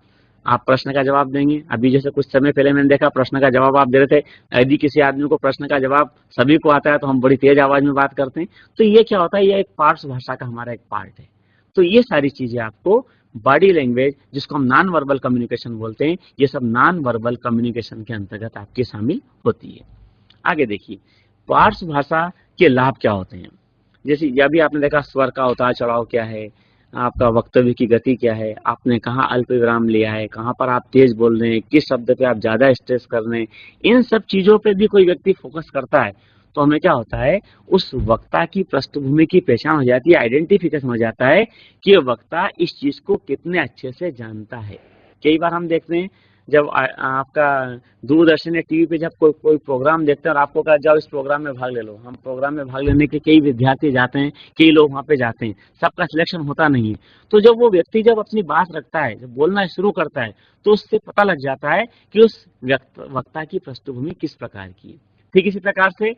आप प्रश्न का जवाब देंगे। अभी जैसे कुछ समय पहले मैंने देखा प्रश्न का जवाब आप दे रहे थे, यदि किसी आदमी को प्रश्न का जवाब सभी को आता है तो हम बड़ी तेज आवाज में बात करते हैं। तो ये क्या होता है, ये एक पार्श्व भाषा का हमारा एक पार्ट है। तो ये सारी चीजें आपको बॉडी लैंग्वेज, जिसको हम नॉन वर्बल कम्युनिकेशन बोलते हैं, ये सब नॉन वर्बल कम्युनिकेशन के अंतर्गत आपकी शामिल होती है। आगे देखिए पार्श्व भाषा के लाभ क्या होते हैं। जैसे यह भी आपने देखा स्वर का उतार चढ़ाव क्या है, आपका वक्तव्य की गति क्या है, आपने कहाँ अल्प विराम लिया है, कहाँ पर आप तेज बोल रहे हैं, किस शब्द पे आप ज्यादा स्ट्रेस कर रहे हैं, इन सब चीजों पे भी कोई व्यक्ति फोकस करता है तो हमें क्या होता है, उस वक्ता की पृष्ठभूमि की पहचान हो जाती है, आइडेंटिफिकेशन हो जाता है कि वक्ता इस चीज को कितने अच्छे से जानता है। कई बार हम देखते हैं जब आपका दूरदर्शन या टीवी पे जब कोई प्रोग्राम देखते हैं और आपको कहा जाओ इस प्रोग्राम में भाग ले लो, हम प्रोग्राम में भाग लेने के कई विद्यार्थी जाते हैं, कई लोग वहां पे जाते हैं, सबका सिलेक्शन होता नहीं है। तो जब वो व्यक्ति जब अपनी बात रखता है, जब बोलना शुरू करता है, तो उससे पता लग जाता है कि उस वक्ता की पृष्ठभूमि किस प्रकार की है। ठीक इसी प्रकार से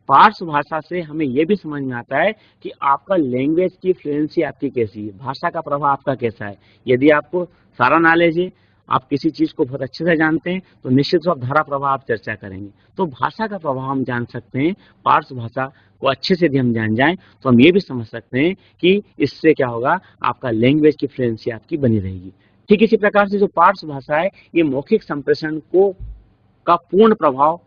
पार्श्व भाषा से हमें यह भी समझ में आता है कि आपका लैंग्वेज की फ्लुएंसी आपकी कैसी है, भाषा का प्रभाव आपका कैसा है। यदि आपको सारा नॉलेज है, आप किसी चीज को बहुत अच्छे से जानते हैं, तो निश्चित रूप से धारा प्रभाव आप चर्चा करेंगे। तो भाषा का प्रभाव हम जान सकते हैं, पार्श्व भाषा को अच्छे से यदि हम जान जाएं तो हम ये भी समझ सकते हैं कि इससे क्या होगा, आपका लैंग्वेज की फ्लुएंसी आपकी बनी रहेगी। ठीक इसी प्रकार से जो पार्श्व भाषा है, ये मौखिक संप्रेषण को का पूर्ण प्रभाव,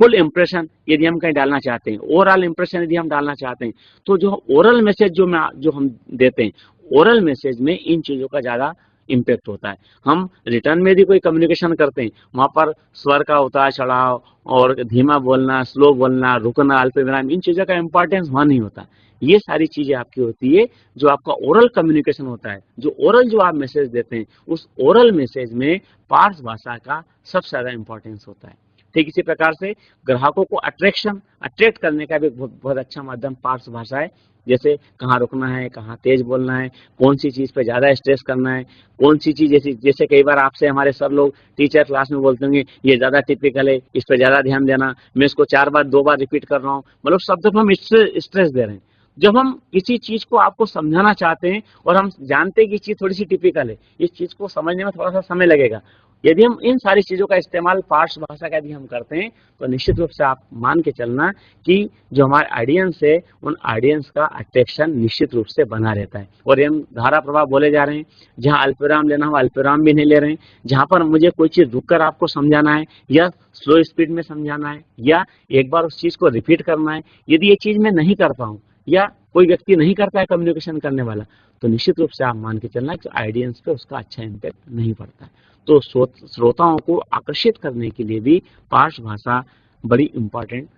फुल इंप्रेशन यदि हम कहीं डालना चाहते हैं, ओवरऑल इंप्रेशन यदि हम डालना चाहते हैं, तो जो ओरल मैसेज जो हम देते हैं, ओरल मैसेज में इन चीजों का ज्यादा इम्पैक्ट होता है। हम रिटर्न में यदि कोई कम्युनिकेशन करते हैं, वहां पर स्वर का उतार चढ़ाव और धीमा बोलना, स्लो बोलना, रुकना, अल्पविराम, इन चीजों का इंपॉर्टेंस वहां नहीं होता। ये सारी चीजें आपकी होती है जो आपका ओरल कम्युनिकेशन होता है, जो ओरल जो आप मैसेज देते हैं, उस ओरल मैसेज में पार्श्व भाषा का सबसे ज्यादा इंपॉर्टेंस होता है। ठीक इसी प्रकार से ग्राहकों को अट्रैक्ट करने का भी बहुत अच्छा माध्यम पार्श्व भाषा है। जैसे कहाँ रुकना है, कहाँ तेज बोलना है, कौन सी चीज पे ज्यादा स्ट्रेस करना है, कौन सी चीज, जैसे जैसे कई बार आपसे हमारे सब लोग टीचर क्लास में बोलते होंगे ये ज्यादा टिपिकल है, इस पे ज्यादा ध्यान देना, मैं इसको 4 बार 2 बार रिपीट कर रहा हूँ, मतलब शब्द पर हम स्ट्रेस दे रहे हैं। जब हम किसी चीज को आपको समझाना चाहते हैं और हम जानते हैं कि चीज थोड़ी सी टिपिकल है, इस चीज को समझने में थोड़ा सा समय लगेगा, यदि हम इन सारी चीजों का इस्तेमाल पार्श्व भाषा का यदि हम करते हैं तो निश्चित रूप से आप मान के चलना कि जो हमारे ऑडियंस है, उन ऑडियंस का अट्रैक्शन निश्चित रूप से बना रहता है। और हम धारा प्रभाव बोले जा रहे हैं, जहां अल्पविराम लेना हो अल्पविराम भी नहीं ले रहे हैं, जहां पर मुझे कोई चीज रुककर आपको समझाना है या स्लो स्पीड में समझाना है या एक बार उस चीज को रिपीट करना है, यदि ये चीज मैं नहीं कर पाऊं या कोई व्यक्ति नहीं करता है कम्युनिकेशन करने वाला, तो निश्चित रूप से आप मान के चलना कि ऑडियंस पे उसका अच्छा इम्पैक्ट नहीं पड़ता है। तो श्रोताओं को आकर्षित करने के लिए भी पार्श्व भाषा बड़ी इंपॉर्टेंट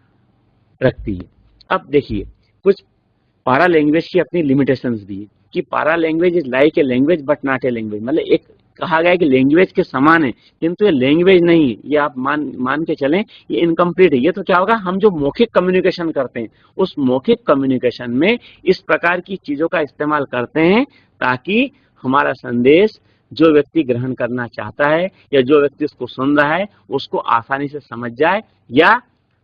रखती है। अब देखिए, कुछ पारा लैंग्वेज की अपनी लिमिटेशंस भी है कि पारा language is like a language but not a language, मतलब एक कहा गया है कि लैंग्वेज के समान है किंतु ये लैंग्वेज नहीं है। ये आप मान के चलें, ये इनकम्प्लीट है। ये तो क्या होगा, हम जो मौखिक कम्युनिकेशन करते हैं उस मौखिक कम्युनिकेशन में इस प्रकार की चीजों का इस्तेमाल करते हैं ताकि हमारा संदेश जो व्यक्ति ग्रहण करना चाहता है या जो व्यक्ति उसको सुन रहा है उसको आसानी से समझ जाए, या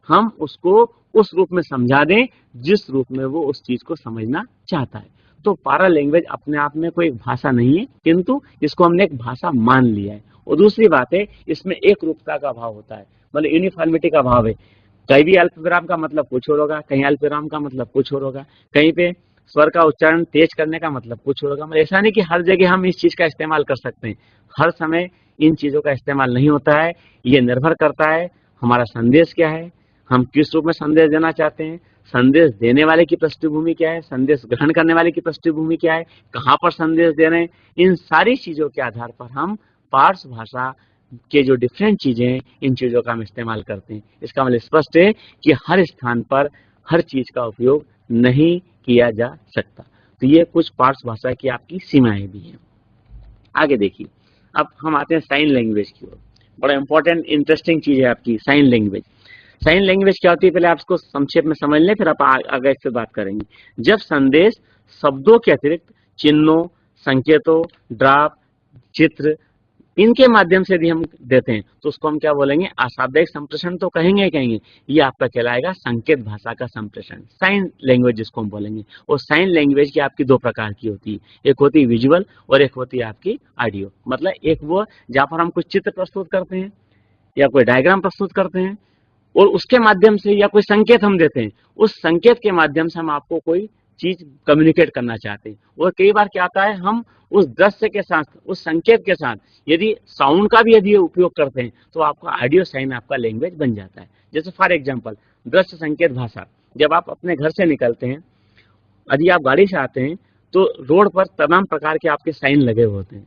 हम उसको उस रूप में समझा दें जिस रूप में वो उस चीज को समझना चाहता है। तो पारा लैंग्वेज अपने आप में कोई भाषा नहीं है, किंतु इसको हमने एक भाषा मान लिया है। और दूसरी बात है, इसमें एक रूपता का भाव होता है, मतलब यूनिफॉर्मिटी का भाव है। कहीं भी अल्पविराम का मतलब कुछ और होगा, कहीं अल्पविराम का मतलब कुछ और होगा, कहीं पे स्वर का उच्चारण तेज करने का मतलब कुछ और होगा। मतलब ऐसा नहीं कि हर जगह हम इस चीज का इस्तेमाल कर सकते हैं, हर समय इन चीजों का इस्तेमाल नहीं होता है। ये निर्भर करता है हमारा संदेश क्या है, हम किस रूप में संदेश देना चाहते हैं, संदेश देने वाले की पृष्ठभूमि क्या है, संदेश ग्रहण करने वाले की पृष्ठभूमि क्या है, कहाँ पर संदेश दे रहे हैं, इन सारी चीजों के आधार पर हम पार्श्व भाषा के जो डिफरेंट चीजें हैं इन चीजों का हम इस्तेमाल करते हैं। इसका मतलब स्पष्ट है कि हर स्थान पर हर चीज का उपयोग नहीं किया जा सकता। तो ये कुछ पार्श्व भाषा की आपकी सीमाएं भी हैं। आगे देखिए, अब हम आते हैं साइन लैंग्वेज की ओर। बड़ा इंपॉर्टेंट इंटरेस्टिंग चीज है आपकी साइन लैंग्वेज। साइन लैंग्वेज क्या होती है, पहले आप इसको संक्षेप में समझ लें, फिर आप आगे इससे बात करेंगे। जब संदेश शब्दों के अतिरिक्त चिन्हों, संकेतों, ड्राफ्ट, चित्र, इनके माध्यम से यदि हम देते हैं तो उसको हम क्या बोलेंगे, अशाब्दिक संप्रेषण तो कहेंगे। ये आपका कहलाएगा संकेत भाषा का संप्रेषण, साइन लैंग्वेज जिसको हम बोलेंगे। और साइन लैंग्वेज की आपकी दो प्रकार की होती है, एक होती है विजुअल और एक होती है आपकी ऑडियो। मतलब एक वो जहाँ पर हम कुछ चित्र प्रस्तुत करते हैं या कोई डायग्राम प्रस्तुत करते हैं और उसके माध्यम से या कोई संकेत हम देते हैं, उस संकेत के माध्यम से हम आपको कोई चीज कम्युनिकेट करना चाहते हैं। और कई बार क्या आता है, हम उस दृश्य के साथ, उस संकेत के साथ यदि साउंड का भी यदि उपयोग करते हैं तो आपका ऑडियो साइन आपका लैंग्वेज बन जाता है। जैसे फॉर एग्जांपल दृश्य संकेत भाषा, जब आप अपने घर से निकलते हैं, यदि आप गाड़ी से आते हैं तो रोड पर तमाम प्रकार के आपके साइन लगे होते हैं,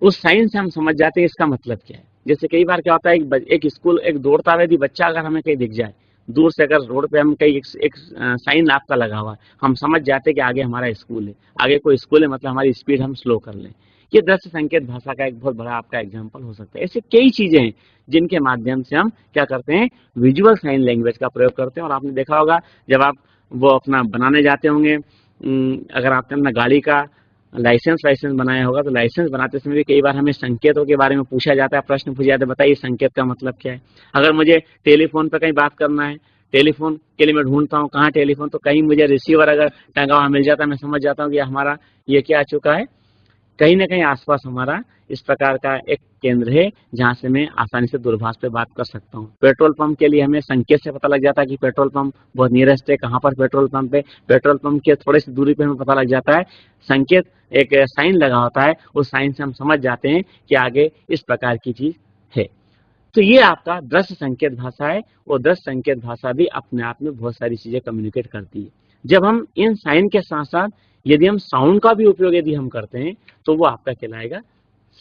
उस साइन से हम समझ जाते हैं इसका मतलब क्या है। जैसे कई बार क्या होता है, एक स्कूल, एक दौड़ता हुआ यदि बच्चा अगर हमें कहीं दिख जाए दूर से, अगर रोड पे हम कहीं एक साइन आपका लगा हुआ है, हम समझ जाते हैं कि आगे हमारा स्कूल है, आगे कोई स्कूल है, मतलब हमारी स्पीड हम स्लो कर लें। ये दृश्य संकेत भाषा का एक बहुत बड़ा आपका एग्जाम्पल हो सकता है। ऐसे कई चीजें हैं जिनके माध्यम से हम क्या करते हैं, विजुअल साइन लैंग्वेज का प्रयोग करते हैं। और आपने देखा होगा जब आप वो अपना बनाने जाते होंगे, अगर आपने अपना गाड़ी का लाइसेंस बनाया होगा तो लाइसेंस बनाते समय भी कई बार हमें संकेतों के बारे में पूछा जाता है, प्रश्न पूछा जाता है, बताइए संकेत का मतलब क्या है। अगर मुझे टेलीफोन पर कहीं बात करना है, टेलीफोन के लिए मैं ढूंढता हूँ कहाँ टेलीफोन, तो कहीं मुझे रिसीवर अगर टंगा हुआ मिल जाता है, मैं समझ जाता हूँ कि हमारा ये क्या आ चुका है, कहीं ना कहीं आसपास हमारा इस प्रकार का एक केंद्र है जहां से मैं आसानी से दूरभाष पे बात कर सकता हूँ। पेट्रोल पंप के लिए हमें संकेत से पता लग जाता है कि पेट्रोल पंप बहुत नियरेस्ट है, कहाँ पर पेट्रोल पंप है, पेट्रोल पंप के थोड़ी सी दूरी पे हमें पता लग जाता है। संकेत एक साइन लगा होता है, उस साइन से हम समझ जाते हैं कि आगे इस प्रकार की चीज है। तो ये आपका दृश्य संकेत भाषा है, और दृश्य संकेत भाषा भी अपने आप में बहुत सारी चीजें कम्युनिकेट करती है। जब हम इन साइन के साथ साथ यदि हम साउंड का भी उपयोग यदि हम करते हैं तो वो आपका कहलाएगा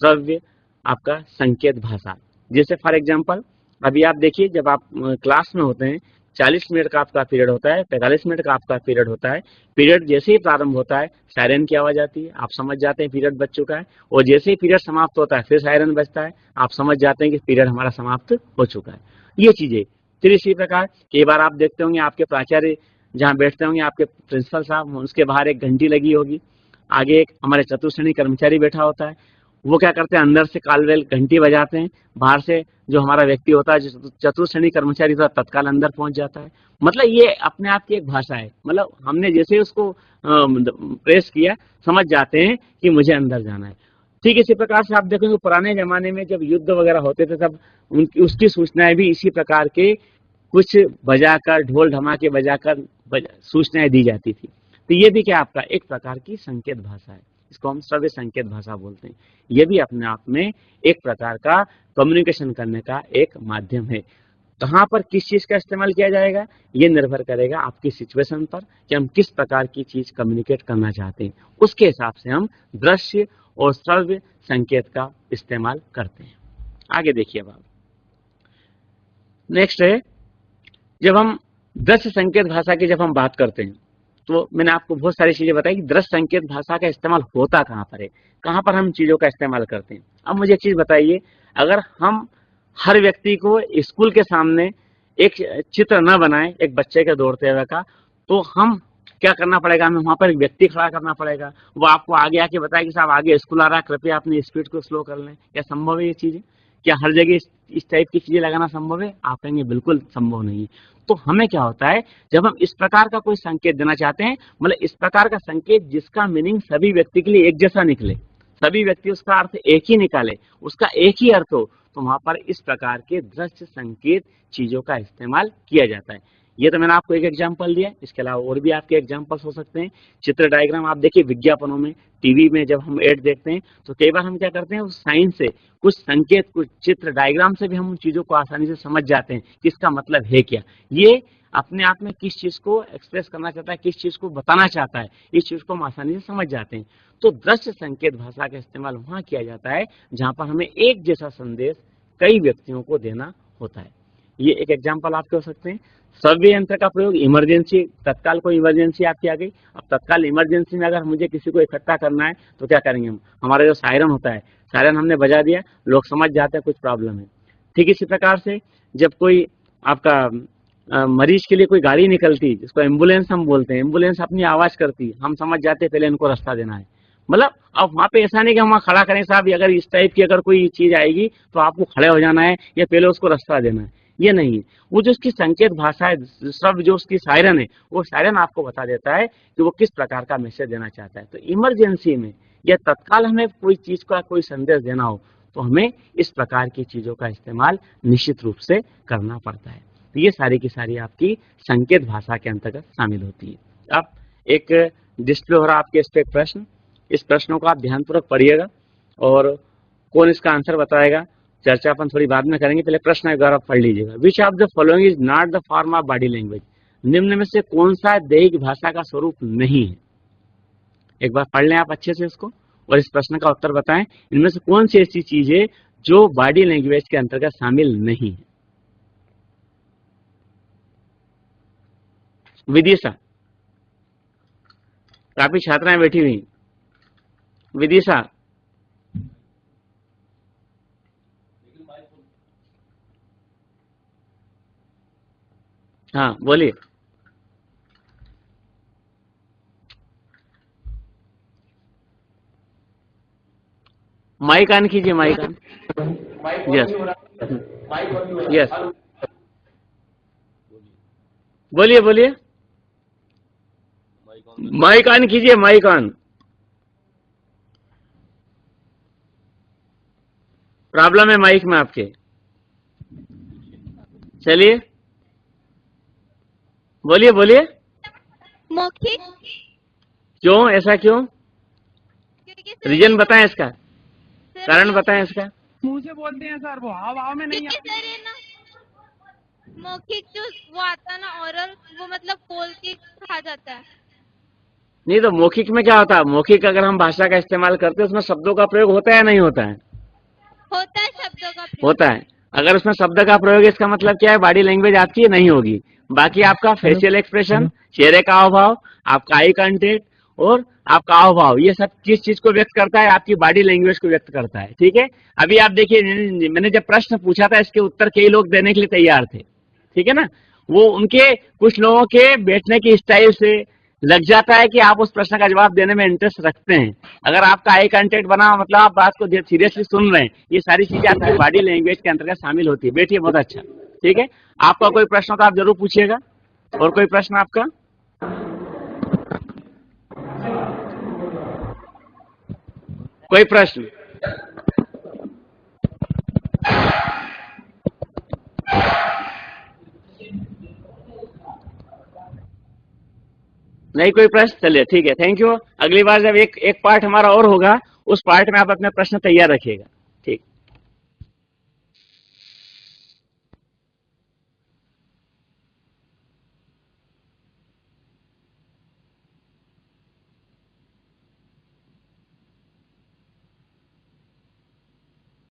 श्रव्य आपका संकेत भाषा। जैसे फॉर एग्जांपल अभी आप देखिए, जब आप क्लास में होते हैं 40 मिनट का आपका पीरियड होता है, 45 मिनट का आपका पीरियड होता है। पीरियड जैसे ही प्रारंभ होता है सायरन की आवाज आती है, आप समझ जाते हैं पीरियड बच चुका है, और जैसे ही पीरियड समाप्त होता है फिर सायरन बजता है, आप समझ जाते हैं कि पीरियड हमारा समाप्त हो चुका है। ये चीजें। फिर इसी प्रकार कई बार आप देखते होंगे आपके प्राचार्य जहाँ बैठते होंगे, आपके प्रिंसिपल साहब, उसके बाहर एक घंटी लगी होगी, आगे एक हमारे चतुर्श्रेणी कर्मचारी बैठा होता है, वो क्या करते हैं अंदर से कालवेल घंटी बजाते हैं, बाहर से जो हमारा व्यक्ति होता है जो चतुर्श्रेणी कर्मचारी होता है तत्काल अंदर पहुंच जाता है। मतलब ये अपने आप की एक भाषा है, मतलब हमने जैसे उसको प्रेस किया समझ जाते हैं कि मुझे अंदर जाना है। ठीक इसी प्रकार से आप देखेंगे पुराने जमाने में जब युद्ध वगैरह होते थे तब उसकी सूचनाएं भी इसी प्रकार के कुछ बजाकर, ढोल ढमाके बजाकर सूचनाएं दी जाती थी। तो ये भी क्या आपका एक प्रकार की संकेत भाषा है, इसको हम श्रव्य संकेत भाषा बोलते हैं। ये भी अपने आप में एक प्रकार का कम्युनिकेशन करने का एक माध्यम है। कहाँ पर किस चीज का इस्तेमाल किया जाएगा ये निर्भर करेगा आपकी सिचुएशन पर कि हम किस प्रकार की चीज कम्युनिकेट करना चाहते हैं, उसके हिसाब से हम दृश्य और श्रव्य संकेत का इस्तेमाल करते हैं। आगे देखिए अब आप, नेक्स्ट है, जब हम दृश्य संकेत भाषा की जब हम बात करते हैं तो मैंने आपको बहुत सारी चीजें बताई कि दृश्य संकेत भाषा का इस्तेमाल होता कहाँ पर है, कहाँ पर हम चीजों का इस्तेमाल करते हैं। अब मुझे एक चीज बताइए, अगर हम हर व्यक्ति को स्कूल के सामने एक चित्र न बनाए एक बच्चे के दौड़ते हुए का, तो हम क्या करना पड़ेगा, हमें वहां पर एक व्यक्ति खड़ा करना पड़ेगा, वो आपको आगे आके बताए कि साहब आगे स्कूल आ रहा है, कृपया अपनी स्पीड को स्लो कर लें। क्या संभव है ये चीजें? क्या हर जगह इस टाइप की चीजें लगाना संभव है? आप कहेंगे बिल्कुल संभव नहीं है। तो हमें क्या होता है, जब हम इस प्रकार का कोई संकेत देना चाहते हैं, मतलब इस प्रकार का संकेत जिसका मीनिंग सभी व्यक्ति के लिए एक जैसा निकले, सभी व्यक्ति उसका अर्थ एक ही निकाले, उसका एक ही अर्थ हो, तो वहां पर इस प्रकार के दृश्य संकेत चीजों का इस्तेमाल किया जाता है। ये तो मैंने आपको एक एग्जांपल दिया, इसके अलावा और भी आपके एग्जांपल्स हो सकते हैं। चित्र डायग्राम आप देखिए, विज्ञापनों में, टीवी में जब हम एड देखते हैं तो कई बार हम क्या करते हैं, उस साइन से, कुछ संकेत, कुछ चित्र डायग्राम से भी हम उन चीजों को आसानी से समझ जाते हैं कि इसका मतलब है क्या। ये अपने आप में किस चीज को एक्सप्रेस करना चाहता है, किस चीज को बताना चाहता है, इस चीज को हम आसानी से समझ जाते हैं। तो दृश्य संकेत भाषा का इस्तेमाल वहां किया जाता है जहां पर हमें एक जैसा संदेश कई व्यक्तियों को देना होता है। ये एक एग्जाम्पल आपके हो सकते हैं। श्रव्य यंत्र का प्रयोग इमरजेंसी, तत्काल कोई इमरजेंसी आपकी आ गई, अब तत्काल इमरजेंसी में अगर मुझे किसी को इकट्ठा करना है तो क्या करेंगे हम, हमारा जो सायरन होता है, सायरन हमने बजा दिया, लोग समझ जाते हैं कुछ प्रॉब्लम है। ठीक इसी प्रकार से जब कोई आपका मरीज के लिए कोई गाड़ी निकलती, जिसको एम्बुलेंस हम बोलते हैं, एम्बुलेंस अपनी आवाज करती, हम समझ जाते पहले इनको रास्ता देना है। मतलब अब वहां पे ऐसा नहीं कि हम वहाँ खड़ा करें, साहब अगर इस टाइप की अगर कोई चीज आएगी तो आपको खड़े हो जाना है या पहले उसको रास्ता देना है, ये नहीं है। वो जो उसकी संकेत भाषा है, सब जो उसकी सायरन है, वो सायरन आपको बता देता है कि वो किस प्रकार का मैसेज देना चाहता है। तो इमरजेंसी में या तत्काल हमें कोई चीज का कोई संदेश देना हो तो हमें इस प्रकार की चीजों का इस्तेमाल निश्चित रूप से करना पड़ता है। तो ये सारी की सारी आपकी संकेत भाषा के अंतर्गत शामिल होती है। अब एक डिस्प्ले हो रहा आपके इस पे एक प्रश्न, इस प्रश्नों को आप ध्यानपूर्वक पढ़िएगा और कौन इसका आंसर बताएगा चर्चा अपन थोड़ी बाद में करेंगे, पहले प्रश्न एक बार आप पढ़ लीजिएगा। Which of the following is not the form of body language, निम्न में से कौन सा दैहिक भाषा का स्वरूप नहीं है। एक बार पढ़ लें आप अच्छे से इसको और इस प्रश्न का उत्तर बताएं, इनमें से कौन सी ऐसी चीज है जो बॉडी लैंग्वेज के अंतर्गत शामिल नहीं है। विदिशा, काफी छात्राएं बैठी हुई। विदिशा, हाँ बोलिए। माइक ऑन कीजिए, माइक ऑन। यस यस, बोलिए बोलिए, माइक ऑन कीजिए, माइक ऑन। प्रॉब्लम है माइक में आपके, चलिए बोलिए बोलिए। मौखिक, क्यों, ऐसा क्यों, क्योंकि रीजन बताएं इसका, सर कारण बताएं इसका। मुंह से बोलते हैं सर, वो हवा में नहीं क्योंकि सर ये ना मौखिक जो वो आता है ना ओरल, वो मतलब बोल के कहा जाता है। नहीं तो मौखिक में क्या होता है, मौखिक अगर हम भाषा का इस्तेमाल करते हैं उसमें शब्दों का प्रयोग होता है या नहीं होता है। होता है शब्दों का प्रयोग। होता है। अगर उसमें शब्द का प्रयोग है, इसका मतलब क्या है, बॉडी लैंग्वेज आपकी नहीं होगी। बाकी आपका फेशियल एक्सप्रेशन, चेहरे का हाव भाव, आपका आई कांटेक्ट और आपका हाव भाव, ये सब किस चीज को व्यक्त करता है, आपकी बॉडी लैंग्वेज को व्यक्त करता है। ठीक है, अभी आप देखिए, मैंने जब प्रश्न पूछा था, इसके उत्तर कई लोग देने के लिए तैयार थे। ठीक है ना, वो उनके कुछ लोगों के बैठने की स्टाइल से लग जाता है कि आप उस प्रश्न का जवाब देने में इंटरेस्ट रखते हैं। अगर आपका आई कांटेक्ट बना, मतलब आप बात को सीरियसली सुन रहे हैं, ये सारी चीजें आपकी बॉडी लैंग्वेज के अंतर्गत शामिल होती है। बैठिए, बहुत अच्छा। ठीक है, आपका कोई प्रश्न हो तो आप जरूर पूछिएगा। और कोई प्रश्न आपका? कोई प्रश्न? नहीं कोई प्रश्न? चलिए ठीक है, थैंक यू। अगली बार जब एक पार्ट हमारा और होगा, उस पार्ट में आप अपने प्रश्न तैयार रखिएगा।